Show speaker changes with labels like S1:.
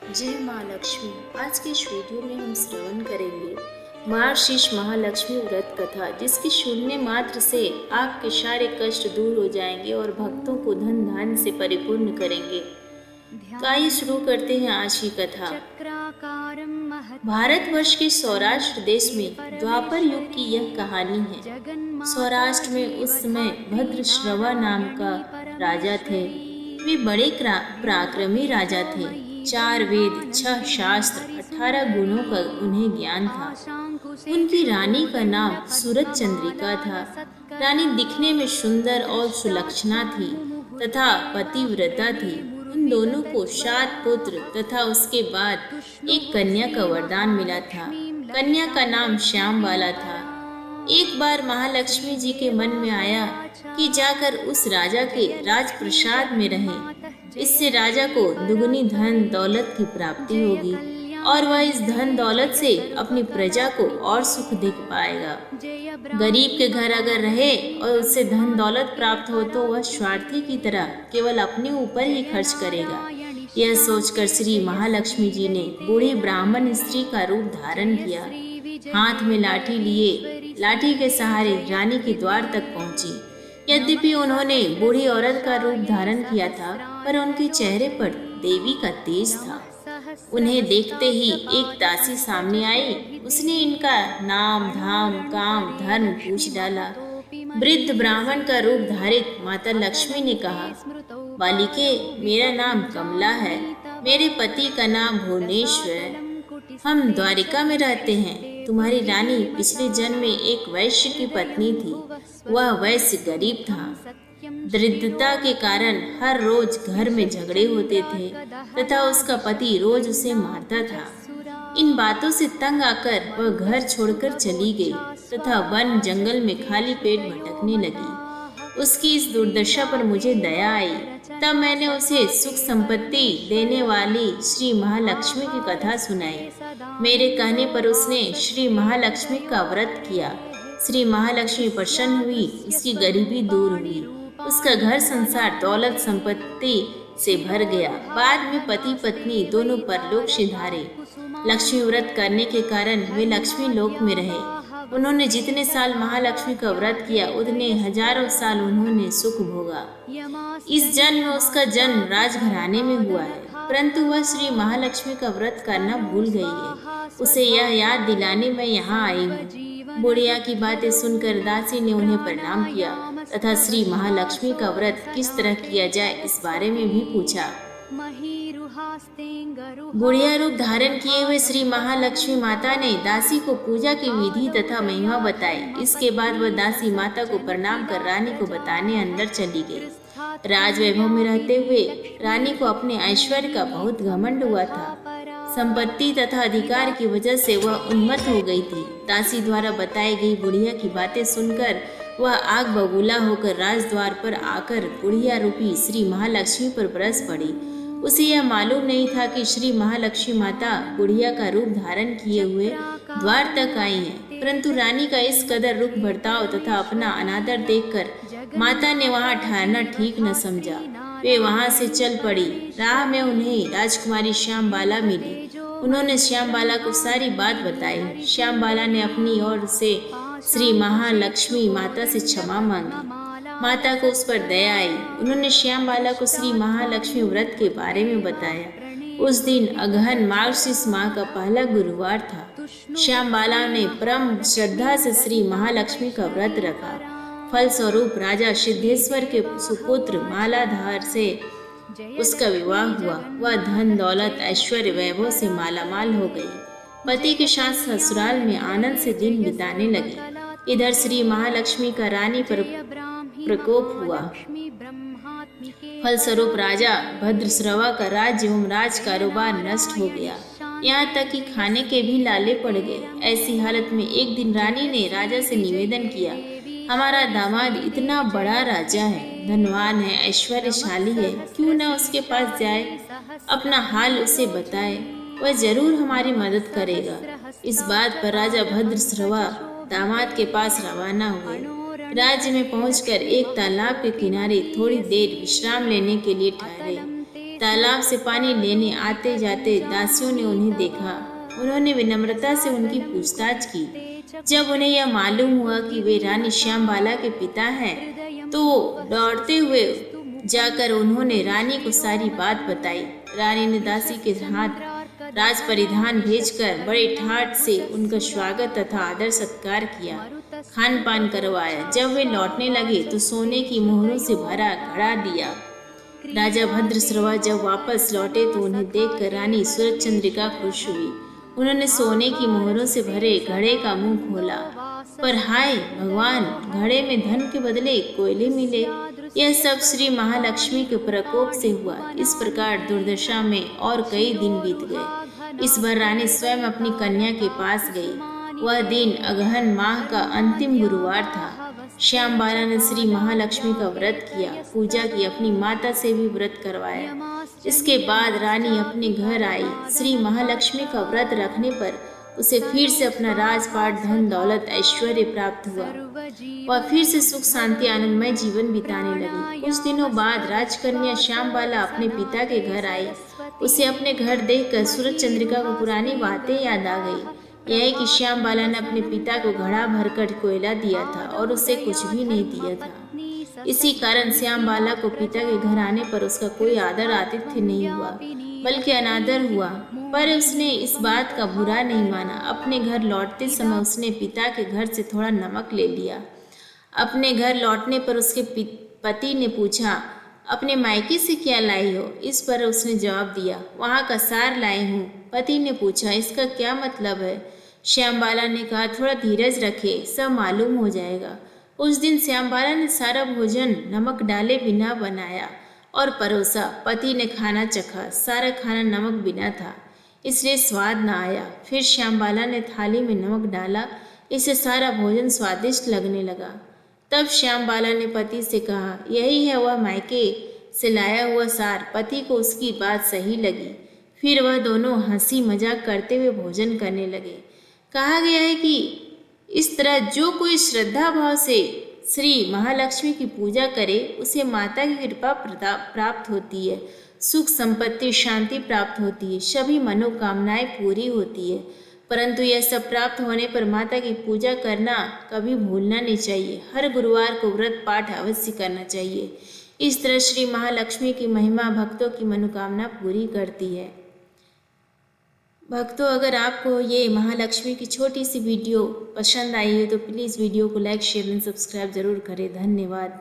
S1: जय माँ लक्ष्मी। आज के इस वीडियो में हम श्रवण करेंगे मार्गशीर्ष महालक्ष्मी व्रत कथा, जिसकी सुनने मात्र से आपके सारे कष्ट दूर हो जाएंगे और भक्तों को धन धान्य से परिपूर्ण करेंगे। तो आइए शुरू करते हैं आज की कथा। भारतवर्ष के सौराष्ट्र देश में द्वापर युग की यह कहानी है। सौराष्ट्र में उस समय भद्रश्रवा नाम का राजा थे। वे बड़े पराक्रमी राजा थे। 4 वेद, 6 शास्त्र, 18 गुणों का उन्हें ज्ञान था। उनकी रानी का नाम सूरज चंद्रिका था। रानी दिखने में सुंदर और सुलक्षणा थी तथा पतिव्रता थी। उन दोनों को 7 पुत्र तथा उसके बाद एक कन्या का वरदान मिला था। कन्या का नाम श्यामबाला था। एक बार महालक्ष्मी जी के मन में आया कि जाकर उस राजा के राजप्रसाद में रहें। इससे राजा को दुगनी धन दौलत की प्राप्ति होगी और वह इस धन दौलत से अपनी प्रजा को और सुख दे पाएगा। गरीब के घर अगर रहे और उससे धन दौलत प्राप्त हो तो वह स्वार्थी की तरह केवल अपने ऊपर ही खर्च करेगा। यह सोचकर श्री महालक्ष्मी जी ने बूढ़ी ब्राह्मण स्त्री का रूप धारण किया। हाथ में लाठी लिए लाठी के सहारे रानी के द्वार तक पहुंची। यद्यपि उन्होंने बूढ़ी औरत का रूप धारण किया था, पर उनके चेहरे पर देवी का तेज था। उन्हें देखते ही एक दासी सामने आई। उसने इनका नाम, धाम, काम, धर्म पूछ डाला। वृद्ध ब्राह्मण का रूप धारित माता लक्ष्मी ने कहा, बालिके, मेरा नाम कमला है। मेरे पति का नाम भुवनेश्वर है। हम द्वारिका में रहते हैं। तुम्हारी रानी पिछले जन्म में एक वैश्य की पत्नी थी। वह वैश्य गरीब था। दरिद्रता के कारण हर रोज घर में झगड़े होते थे तथा उसका पति रोज उसे मारता था। इन बातों से तंग आकर वह घर छोड़कर चली गई तथा वन जंगल में खाली पेट भटकने लगी। उसकी इस दुर्दशा पर मुझे दया आई। तब मैंने उसे सुख संपत्ति देने वाली श्री महालक्ष्मी की कथा सुनाई। मेरे कहने पर उसने श्री महालक्ष्मी का व्रत किया। श्री महालक्ष्मी प्रसन्न हुई। उसकी गरीबी दूर हुई। उसका घर संसार दौलत संपत्ति से भर गया। बाद में पति पत्नी दोनों परलोक सिधारे। लक्ष्मी व्रत करने के कारण वे लक्ष्मी लोक में रहे। उन्होंने जितने साल महालक्ष्मी का व्रत किया उतने हजारों साल उन्होंने सुख भोगा। इस जन्म में उसका जन्म राजघराने में हुआ है, परंतु वह श्री महालक्ष्मी का व्रत करना भूल गई है। उसे यह याद दिलाने मैं यहाँ आई हूँ। बुढ़िया की बातें सुनकर दासी ने उन्हें प्रणाम किया तथा श्री महालक्ष्मी का व्रत किस तरह किया जाए इस बारे में भी पूछा। बुढ़िया रूप धारण किए हुए श्री महालक्ष्मी माता ने दासी को पूजा की विधि तथा महिमा बताई। इसके बाद वह दासी माता को प्रणाम कर रानी को बताने अंदर चली गई। राजवैभव में रहते हुए रानी को अपने ऐश्वर्य का बहुत घमंड हुआ था। संपत्ति तथा अधिकार की वजह से वह उन्मत्त हो गई थी। दासी द्वारा बताई गई बुढ़िया की बातें सुनकर वह आग बबूला होकर राजद्वार पर आकर बुढ़िया रूपी श्री महालक्ष्मी पर बरस पड़ी। उसे यह मालूम नहीं था कि श्री महालक्ष्मी माता बुढ़िया का रूप धारण किए हुए द्वार तक आई हैं। परंतु रानी का इस कदर रुख बर्ताव तथा अपना अनादर देखकर माता ने वहां ठहरना ठीक न समझा। वे वहां से चल पड़ी। राह में उन्हें राजकुमारी श्यामबाला मिली। उन्होंने श्यामबाला को सारी बात बताई। श्यामबाला ने अपनी ओर से श्री महालक्ष्मी माता से क्षमा मांगी। माता को उस पर दया आई। उन्होंने श्यामबाला को श्री महालक्ष्मी व्रत के बारे में बताया। उस दिन अगहन मार्गशीर्ष माह का पहला गुरुवार था। श्यामबाला ने परम श्रद्धा से श्री महालक्ष्मी का व्रत रखा। फलस्वरूप राजा सिद्धेश्वर के सुपुत्र मालाधार से उसका विवाह हुआ। वह धन दौलत ऐश्वर्य वैभव से मालामाल हो गई। पति के साथ ससुराल में आनंद से दिन बिताने लगी। इधर श्री महालक्ष्मी का रानी पर प्रकोप हुआ। फलस्वरूप राजा भद्रश्रवा का राज्य एवं राज कारोबार नष्ट हो गया। यहाँ तक कि खाने के भी लाले पड़ गए। ऐसी हालत में एक दिन रानी ने राजा से निवेदन किया, हमारा दामाद इतना बड़ा राजा है, धनवान है, ऐश्वर्यशाली है, क्यों न उसके पास जाए, अपना हाल उसे बताए, वह जरूर हमारी मदद करेगा। इस बात पर राजा भद्रश्रवा दामाद के पास रवाना हुए। राज्य में पहुंचकर एक तालाब के किनारे थोड़ी देर विश्राम लेने के लिए ठहरे। तालाब से पानी लेने आते जाते दासियों ने उन्हें देखा। उन्होंने विनम्रता से उनकी पूछताछ की। जब उन्हें यह मालूम हुआ कि वे रानी श्यामबाला के पिता हैं, तो दौड़ते हुए जाकर उन्होंने रानी को सारी बात बताई। रानी ने दासी के हाथ राज परिधान भेजकर बड़े ठाट से उनका स्वागत तथा आदर सत्कार किया, खान पान करवाया। जब वे लौटने लगे तो सोने की मोहरों से भरा घड़ा दिया। राजा भद्रश्रवा जब वापस लौटे तो उन्हें देखकर रानी सूरज चंद्रिका खुश हुई। उन्होंने सोने की मोहरों से भरे घड़े का मुंह खोला, पर हाय भगवान, घड़े में धन के बदले कोयले मिले। यह सब श्री महालक्ष्मी के प्रकोप से हुआ। इस प्रकार दुर्दशा में और कई दिन बीत गए। इस बार रानी स्वयं अपनी कन्या के पास गई। वह दिन अगहन माह का अंतिम गुरुवार था। श्यामबाला ने श्री महालक्ष्मी का व्रत किया, पूजा की, अपनी माता से भी व्रत करवाया। इसके बाद रानी अपने घर आई। श्री महालक्ष्मी का व्रत रखने पर उसे फिर से अपना राजपाट, धन दौलत, ऐश्वर्य प्राप्त हुआ। वह फिर से सुख शांति आनंदमय जीवन बिताने लगी। कुछ दिनों बाद राजकन्या श्यामबाला अपने पिता के घर आई। उसे अपने घर देखकर सूरज चंद्रिका को पुरानी बातें याद आ गई। यह कि श्यामबाला ने अपने पिता को घड़ा भरकर कोयला दिया था और उसे कुछ भी नहीं दिया था। इसी कारण श्यामबाला को पिता के घर आने पर उसका कोई आदर आतिथ्य नहीं हुआ, बल्कि अनादर हुआ। पर उसने इस बात का बुरा नहीं माना। अपने घर लौटते समय उसने पिता के घर से थोड़ा नमक ले लिया। अपने घर लौटने पर उसके पति ने पूछा, अपने मायके से क्या लाई हो? इस पर उसने जवाब दिया, वहाँ का सार लाई हूँ। पति ने पूछा, इसका क्या मतलब है? श्यामबाला ने कहा, थोड़ा धीरज रखे, सब मालूम हो जाएगा। उस दिन श्यामबाला ने सारा भोजन नमक डाले बिना बनाया और परोसा। पति ने खाना चखा। सारा खाना नमक बिना था, इसलिए स्वाद न आया। फिर श्यामबाला ने थाली में नमक डाला, इससे सारा भोजन स्वादिष्ट लगने लगा। तब श्यामबाला ने पति से कहा, यही है वह मायके से लाया हुआ सार। पति को उसकी बात सही लगी। फिर वह दोनों हंसी मजाक करते हुए भोजन करने लगे। कहा गया है कि इस तरह जो कोई श्रद्धा भाव से श्री महालक्ष्मी की पूजा करे, उसे माता की कृपा प्राप्त होती है, सुख संपत्ति शांति प्राप्त होती है, सभी मनोकामनाएं पूरी होती है। परंतु यह सब प्राप्त होने पर माता की पूजा करना कभी भूलना नहीं चाहिए। हर गुरुवार को व्रत पाठ अवश्य करना चाहिए। इस तरह श्री महालक्ष्मी की महिमा भक्तों की मनोकामना पूरी करती है। भक्तों, अगर आपको ये महालक्ष्मी की छोटी सी वीडियो पसंद आई हो तो प्लीज़ वीडियो को लाइक, शेयर एंड सब्सक्राइब जरूर करें। धन्यवाद।